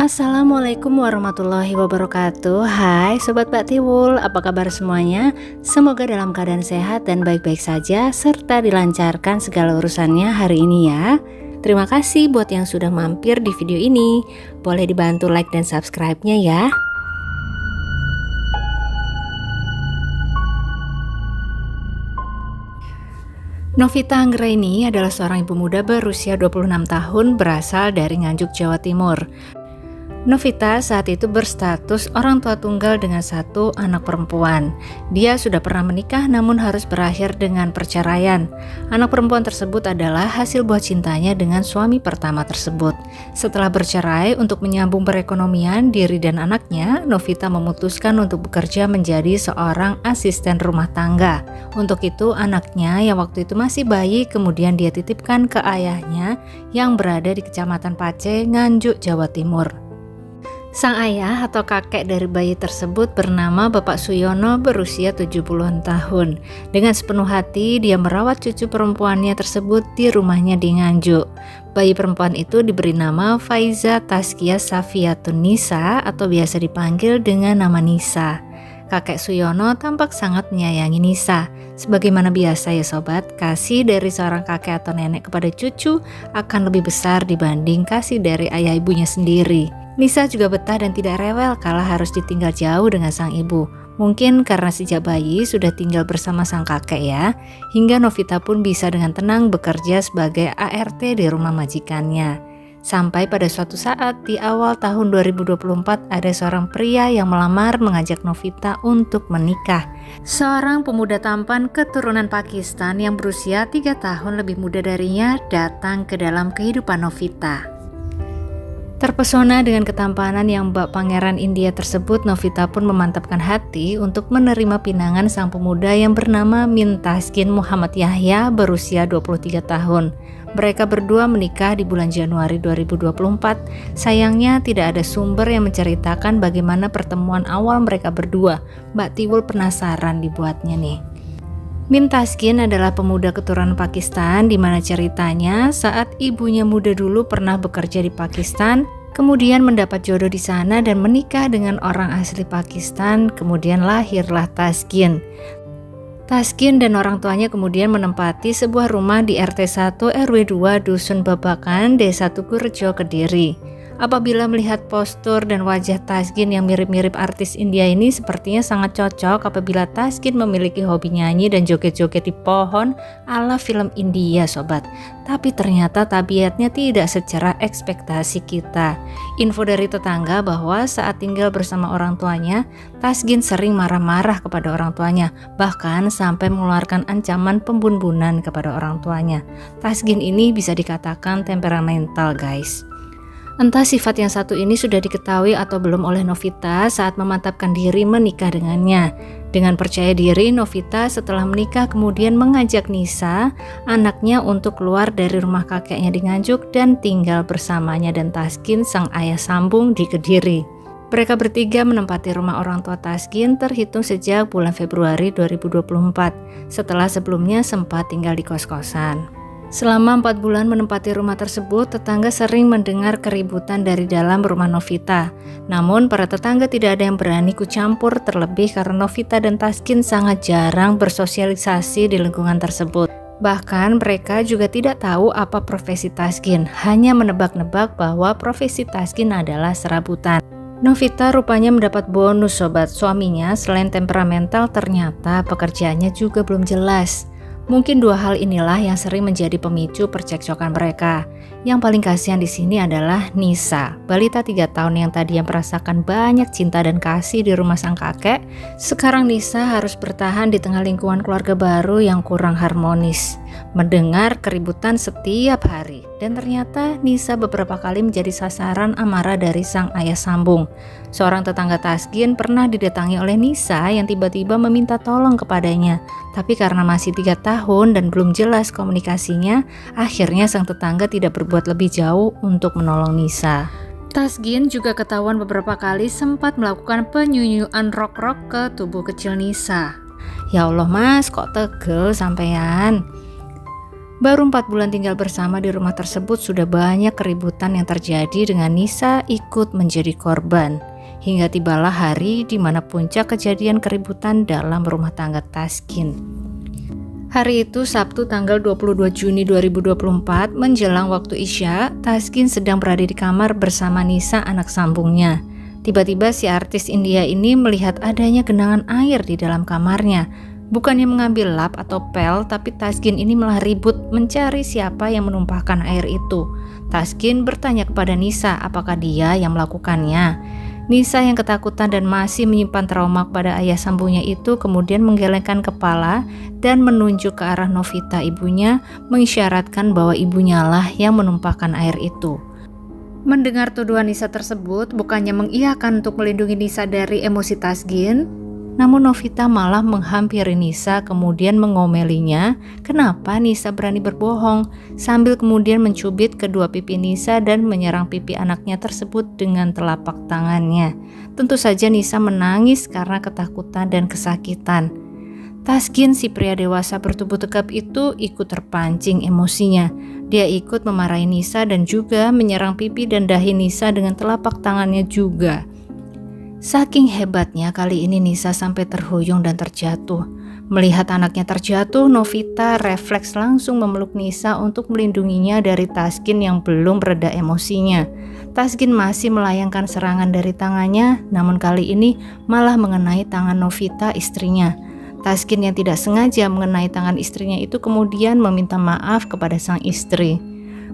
Assalamualaikum warahmatullahi wabarakatuh. Hai Sobat Mbak Tiwul, apa kabar semuanya? Semoga dalam keadaan sehat dan baik-baik saja, serta dilancarkan segala urusannya hari ini ya. Terima kasih buat yang sudah mampir di video ini. Boleh dibantu like dan subscribe-nya ya. Novita Anggraini adalah seorang ibu muda berusia 26 tahun berasal dari Nganjuk, Jawa Timur. Novita saat itu berstatus orang tua tunggal dengan satu anak perempuan. Dia sudah pernah menikah namun harus berakhir dengan perceraian. Anak perempuan tersebut adalah hasil buah cintanya dengan suami pertama tersebut. Setelah bercerai, untuk menyambung perekonomian diri dan anaknya, Novita memutuskan untuk bekerja menjadi seorang asisten rumah tangga. Untuk itu, anaknya yang waktu itu masih bayi kemudian dia titipkan ke ayahnya yang berada di Kecamatan Pace, Nganjuk, Jawa Timur. Sang ayah atau kakek dari bayi tersebut bernama Bapak Suyono berusia 70-an tahun. Dengan sepenuh hati dia merawat cucu perempuannya tersebut di rumahnya di Nganjuk. Bayi perempuan itu diberi nama Faiza Taskia Safiyatun Nisa atau biasa dipanggil dengan nama Nisa. Kakek Suyono tampak sangat menyayangi Nisa. Sebagaimana biasa ya sobat, kasih dari seorang kakek atau nenek kepada cucu akan lebih besar dibanding kasih dari ayah ibunya sendiri. Nisa juga betah dan tidak rewel kala harus ditinggal jauh dengan sang ibu. Mungkin karena sejak bayi sudah tinggal bersama sang kakek ya, hingga Novita pun bisa dengan tenang bekerja sebagai ART di rumah majikannya. Sampai pada suatu saat di awal tahun 2024 ada seorang pria yang melamar mengajak Novita untuk menikah. Seorang pemuda tampan keturunan Pakistan yang berusia 3 tahun lebih muda darinya datang ke dalam kehidupan Novita. Terpesona dengan ketampanan yang Mbak Pangeran India tersebut, Novita pun memantapkan hati untuk menerima pinangan sang pemuda yang bernama Mintaskin Muhammad Yahya berusia 23 tahun. Mereka berdua menikah di bulan Januari 2024. Sayangnya tidak ada sumber yang menceritakan bagaimana pertemuan awal mereka berdua. Mbak Tiwul penasaran dibuatnya nih. Mintaskin adalah pemuda keturunan Pakistan di mana ceritanya saat ibunya muda dulu pernah bekerja di Pakistan, kemudian mendapat jodoh di sana dan menikah dengan orang asli Pakistan, kemudian lahirlah Taskin. Taskin dan orang tuanya kemudian menempati sebuah rumah di RT 1 RW 2 Dusun Babakan, Desa Tugurejo, Kediri. Apabila melihat postur dan wajah Taskin yang mirip-mirip artis India ini, sepertinya sangat cocok apabila Taskin memiliki hobi nyanyi dan joget-joget di pohon ala film India sobat. Tapi ternyata tabiatnya tidak secara ekspektasi kita. Info dari tetangga bahwa saat tinggal bersama orang tuanya, Taskin sering marah-marah kepada orang tuanya, bahkan sampai mengeluarkan ancaman pembunuhan kepada orang tuanya. Taskin ini bisa dikatakan temperamental guys. Entah sifat yang satu ini sudah diketahui atau belum oleh Novita saat memantapkan diri menikah dengannya. Dengan percaya diri, Novita setelah menikah kemudian mengajak Nisa, anaknya, untuk keluar dari rumah kakeknya di Nganjuk dan tinggal bersamanya dan Taskin sang ayah sambung di Kediri. Mereka bertiga menempati rumah orang tua Taskin terhitung sejak bulan Februari 2024, setelah sebelumnya sempat tinggal di kos-kosan. Selama 4 bulan menempati rumah tersebut, tetangga sering mendengar keributan dari dalam rumah Novita. Namun para tetangga tidak ada yang berani ikut campur, terlebih karena Novita dan Taskin sangat jarang bersosialisasi di lingkungan tersebut. Bahkan mereka juga tidak tahu apa profesi Taskin, hanya menebak-nebak bahwa profesi Taskin adalah serabutan. Novita rupanya mendapat bonus sobat, suaminya selain temperamental ternyata pekerjaannya juga belum jelas. Mungkin dua hal inilah yang sering menjadi pemicu percekcokan mereka. Yang paling kasihan di sini adalah Nisa, balita 3 tahun yang tadinya merasakan banyak cinta dan kasih di rumah sang kakek. Sekarang Nisa harus bertahan di tengah lingkungan keluarga baru yang kurang harmonis, mendengar keributan setiap hari. Dan ternyata Nisa beberapa kali menjadi sasaran amarah dari sang ayah sambung. Seorang tetangga Taskin pernah didatangi oleh Nisa yang tiba-tiba meminta tolong kepadanya. Tapi karena masih 3 tahun dan belum jelas komunikasinya, akhirnya sang tetangga tidak berbuat lebih jauh untuk menolong Nisa. Taskin juga ketahuan beberapa kali sempat melakukan penyuyuan rok-rok ke tubuh kecil Nisa. Ya Allah mas, kok tegel sampean? Baru 4 bulan tinggal bersama di rumah tersebut sudah banyak keributan yang terjadi dengan Nisa ikut menjadi korban. Hingga tibalah hari di mana puncak kejadian keributan dalam rumah tangga Taskin. Hari itu Sabtu tanggal 22 Juni 2024 menjelang waktu Isya, Taskin sedang berada di kamar bersama Nisa anak sambungnya. Tiba-tiba si artis India ini melihat adanya genangan air di dalam kamarnya. Bukannya mengambil lap atau pel, tapi Taskin ini malah ribut mencari siapa yang menumpahkan air itu. Taskin bertanya kepada Nisa apakah dia yang melakukannya. Nisa yang ketakutan dan masih menyimpan trauma kepada ayah sambungnya itu kemudian menggelengkan kepala dan menunjuk ke arah Novita ibunya, mengisyaratkan bahwa ibunya lah yang menumpahkan air itu. Mendengar tuduhan Nisa tersebut, bukannya mengiyakan untuk melindungi Nisa dari emosi Taskin, namun Novita malah menghampiri Nisa kemudian mengomelinya kenapa Nisa berani berbohong, sambil kemudian mencubit kedua pipi Nisa dan menyerang pipi anaknya tersebut dengan telapak tangannya. Tentu saja Nisa menangis karena ketakutan dan kesakitan. Taskin, si pria dewasa bertubuh tegap itu, ikut terpancing emosinya. Dia ikut memarahi Nisa dan juga menyerang pipi dan dahi Nisa dengan telapak tangannya juga. Saking hebatnya kali ini Nisa sampai terhuyung dan terjatuh. Melihat anaknya terjatuh, Novita refleks langsung memeluk Nisa untuk melindunginya dari Taskin yang belum reda emosinya. Taskin masih melayangkan serangan dari tangannya, namun kali ini malah mengenai tangan Novita istrinya. Taskin yang tidak sengaja mengenai tangan istrinya itu kemudian meminta maaf kepada sang istri.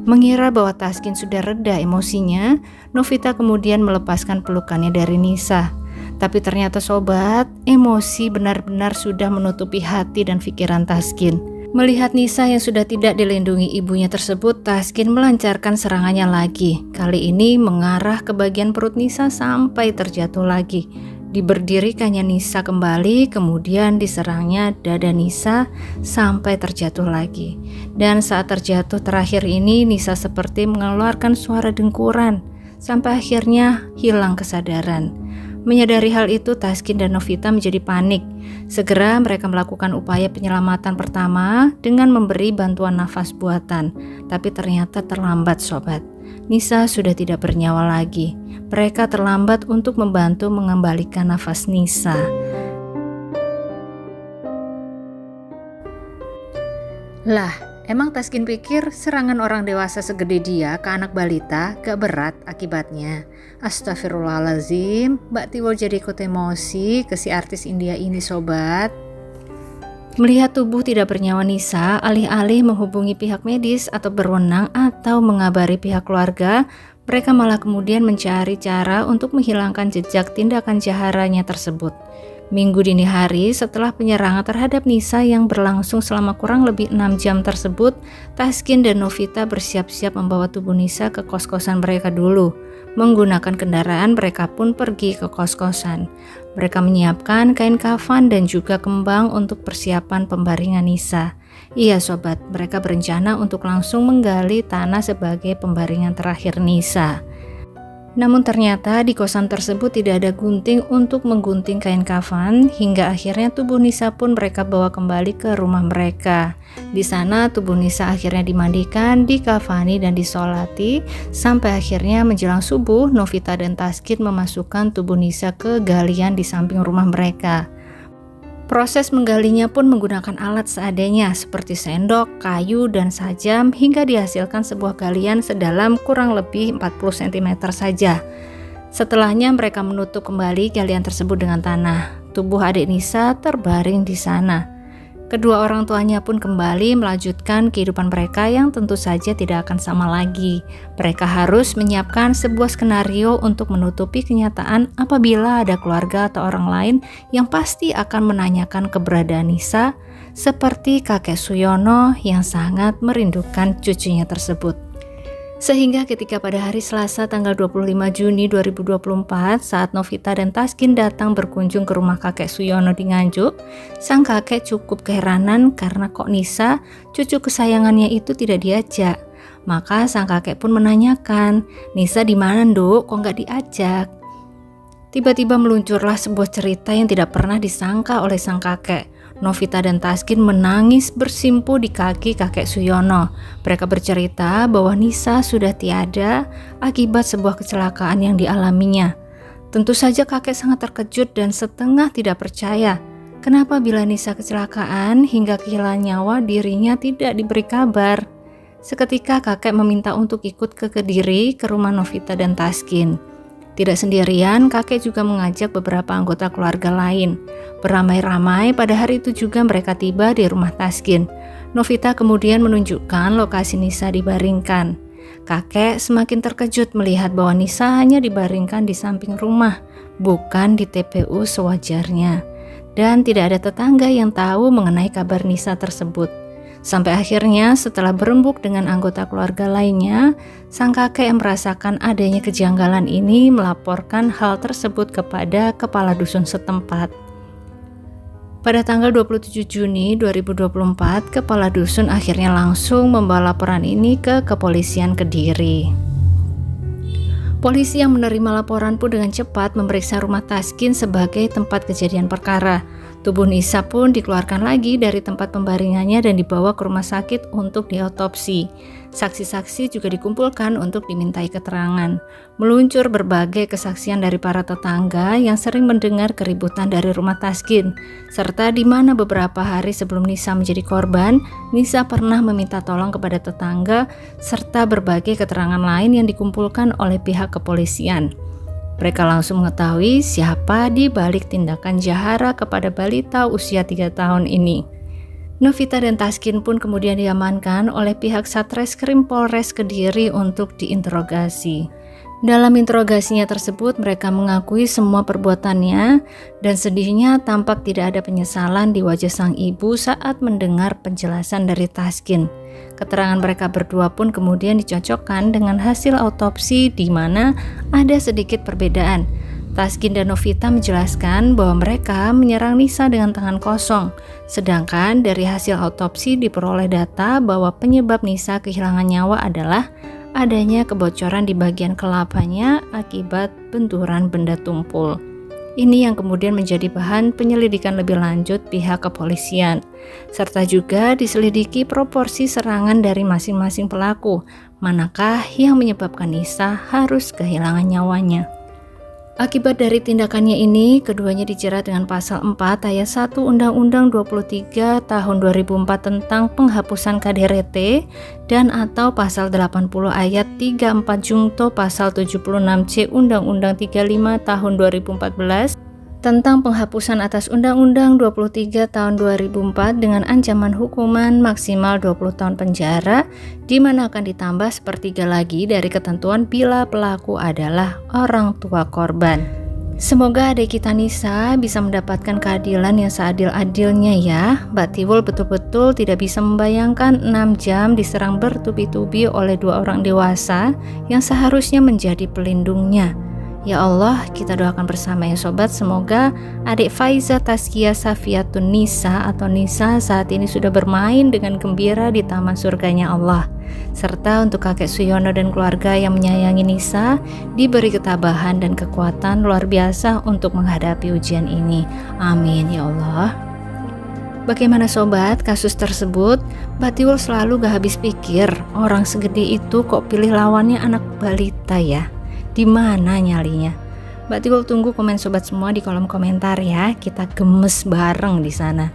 Mengira bahwa Taskin sudah reda emosinya, Novita kemudian melepaskan pelukannya dari Nisa. Tapi ternyata sobat, emosi benar-benar sudah menutupi hati dan pikiran Taskin. Melihat Nisa yang sudah tidak dilindungi ibunya tersebut, Taskin melancarkan serangannya lagi. Kali ini mengarah ke bagian perut Nisa sampai terjatuh lagi. Diberdirikannya Nisa kembali, kemudian diserangnya dada Nisa sampai terjatuh lagi. Dan saat terjatuh terakhir ini, Nisa seperti mengeluarkan suara dengkuran sampai akhirnya hilang kesadaran. Menyadari hal itu, Taskin dan Novita menjadi panik. Segera mereka melakukan upaya penyelamatan pertama dengan memberi bantuan nafas buatan. Tapi ternyata terlambat sobat. Nisa sudah tidak bernyawa lagi. Mereka terlambat untuk membantu mengembalikan nafas Nisa. Lah, emang Taskin pikir serangan orang dewasa segede dia ke anak balita gak berat akibatnya? Astagfirullahaladzim, Mbak Tiwo jadi ikut emosi ke si artis India ini sobat. Melihat tubuh tidak bernyawa Nisa, alih-alih menghubungi pihak medis atau berwenang atau mengabari pihak keluarga, mereka malah kemudian mencari cara untuk menghilangkan jejak tindakan jaharanya tersebut. Minggu dini hari setelah penyerangan terhadap Nisa yang berlangsung selama kurang lebih 6 jam tersebut, Taskin dan Novita bersiap-siap membawa tubuh Nisa ke kos-kosan mereka dulu. Menggunakan kendaraan, mereka pun pergi ke kos-kosan. Mereka menyiapkan kain kafan dan juga kembang untuk persiapan pembaringan Nisa. Iya sobat, mereka berencana untuk langsung menggali tanah sebagai pembaringan terakhir Nisa. Namun ternyata di kosan tersebut tidak ada gunting untuk menggunting kain kafan, hingga akhirnya tubuh Nisa pun mereka bawa kembali ke rumah mereka. Di sana tubuh Nisa akhirnya dimandikan, dikafani dan disolati, sampai akhirnya menjelang subuh Novita dan Taskin memasukkan tubuh Nisa ke galian di samping rumah mereka. Proses menggalinya pun menggunakan alat seadanya seperti sendok, kayu, dan sajam hingga dihasilkan sebuah galian sedalam kurang lebih 40 cm saja. Setelahnya mereka menutup kembali galian tersebut dengan tanah. Tubuh adik Nisa terbaring di sana. Kedua orang tuanya pun kembali melanjutkan kehidupan mereka yang tentu saja tidak akan sama lagi. Mereka harus menyiapkan sebuah skenario untuk menutupi kenyataan apabila ada keluarga atau orang lain yang pasti akan menanyakan keberadaan Nisa, seperti kakek Suyono yang sangat merindukan cucunya tersebut. Sehingga ketika pada hari Selasa tanggal 25 Juni 2024 saat Novita dan Taskin datang berkunjung ke rumah kakek Suyono di Nganjuk, sang kakek cukup keheranan karena kok Nisa, cucu kesayangannya itu tidak diajak. Maka sang kakek pun menanyakan, "Nisa di mana, Nduk? Kok nggak diajak?" Tiba-tiba meluncurlah sebuah cerita yang tidak pernah disangka oleh sang kakek. Novita dan Taskin menangis bersimpu di kaki kakek Suyono. Mereka bercerita bahwa Nisa sudah tiada akibat sebuah kecelakaan yang dialaminya. Tentu saja kakek sangat terkejut dan setengah tidak percaya. Kenapa bila Nisa kecelakaan hingga kehilangan nyawa dirinya tidak diberi kabar? Seketika kakek meminta untuk ikut ke Kediri ke rumah Novita dan Taskin. Tidak sendirian, kakek juga mengajak beberapa anggota keluarga lain. Beramai-ramai pada hari itu juga mereka tiba di rumah Taskin. Novita kemudian menunjukkan lokasi Nisa dibaringkan. Kakek semakin terkejut melihat bahwa Nisa hanya dibaringkan di samping rumah, bukan di TPU sewajarnya. Dan tidak ada tetangga yang tahu mengenai kabar Nisa tersebut. Sampai akhirnya setelah berembuk dengan anggota keluarga lainnya, sang kakek yang merasakan adanya kejanggalan ini melaporkan hal tersebut kepada kepala dusun setempat. Pada tanggal 27 Juni 2024, kepala dusun akhirnya langsung membawa laporan ini ke kepolisian Kediri. Polisi yang menerima laporan pun dengan cepat memeriksa rumah Taskin sebagai tempat kejadian perkara. Tubuh Nisa pun dikeluarkan lagi dari tempat pembaringannya dan dibawa ke rumah sakit untuk diotopsi. Saksi-saksi juga dikumpulkan untuk dimintai keterangan. Meluncur berbagai kesaksian dari para tetangga yang sering mendengar keributan dari rumah Taskin, serta di mana beberapa hari sebelum Nisa menjadi korban, Nisa pernah meminta tolong kepada tetangga, serta berbagai keterangan lain yang dikumpulkan oleh pihak kepolisian. Mereka langsung mengetahui siapa di balik tindakan jahara kepada balita usia 3 tahun ini. Novita dan Taskin pun kemudian diamankan oleh pihak Satreskrim Polres Kediri untuk diinterogasi. Dalam interogasinya tersebut mereka mengakui semua perbuatannya dan sedihnya tampak tidak ada penyesalan di wajah sang ibu saat mendengar penjelasan dari Taskin. Keterangan mereka berdua pun kemudian dicocokkan dengan hasil autopsi di mana ada sedikit perbedaan. Taskin dan Novita menjelaskan bahwa mereka menyerang Nisa dengan tangan kosong, sedangkan dari hasil autopsi diperoleh data bahwa penyebab Nisa kehilangan nyawa adalah adanya kebocoran di bagian kelapanya akibat benturan benda tumpul. Ini yang kemudian menjadi bahan penyelidikan lebih lanjut pihak kepolisian, serta juga diselidiki proporsi serangan dari masing-masing pelaku, manakah yang menyebabkan Nisa harus kehilangan nyawanya. Akibat dari tindakannya ini, keduanya dijerat dengan pasal 4 ayat 1 Undang-Undang 23 tahun 2004 tentang penghapusan KDRT dan atau pasal 80 ayat 34 Jungto pasal 76C Undang-Undang 35 tahun 2014 tentang penghapusan atas Undang-Undang 23 tahun 2004 dengan ancaman hukuman maksimal 20 tahun penjara, di mana akan ditambah sepertiga lagi dari ketentuan bila pelaku adalah orang tua korban. Semoga adik kita Nisa bisa mendapatkan keadilan yang seadil-adilnya ya. Mbak Tiwul betul-betul tidak bisa membayangkan 6 jam diserang bertubi-tubi oleh 2 orang dewasa yang seharusnya menjadi pelindungnya. Ya Allah, kita doakan bersama ya sobat, semoga adik Faiza Tazkiyah Safiatun Nisa atau Nisa saat ini sudah bermain dengan gembira di taman surganya Allah. Serta untuk kakek Suyono dan keluarga yang menyayangi Nisa, diberi ketabahan dan kekuatan luar biasa untuk menghadapi ujian ini. Amin ya Allah. Bagaimana sobat kasus tersebut? Mbak Tiwul selalu gak habis pikir, orang segede itu kok pilih lawannya anak balita ya? Di mana nyalinya? Mbak Tiwul tunggu komen sobat semua di kolom komentar ya. Kita gemes bareng di sana.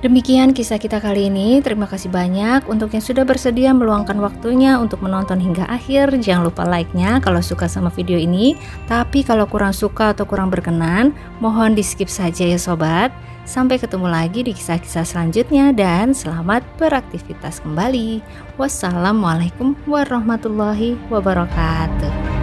Demikian kisah kita kali ini. Terima kasih banyak untuk yang sudah bersedia meluangkan waktunya untuk menonton hingga akhir. Jangan lupa like-nya kalau suka sama video ini. Tapi kalau kurang suka atau kurang berkenan, mohon di skip saja ya sobat. Sampai ketemu lagi di kisah-kisah selanjutnya dan selamat beraktivitas kembali. Wassalamualaikum warahmatullahi wabarakatuh.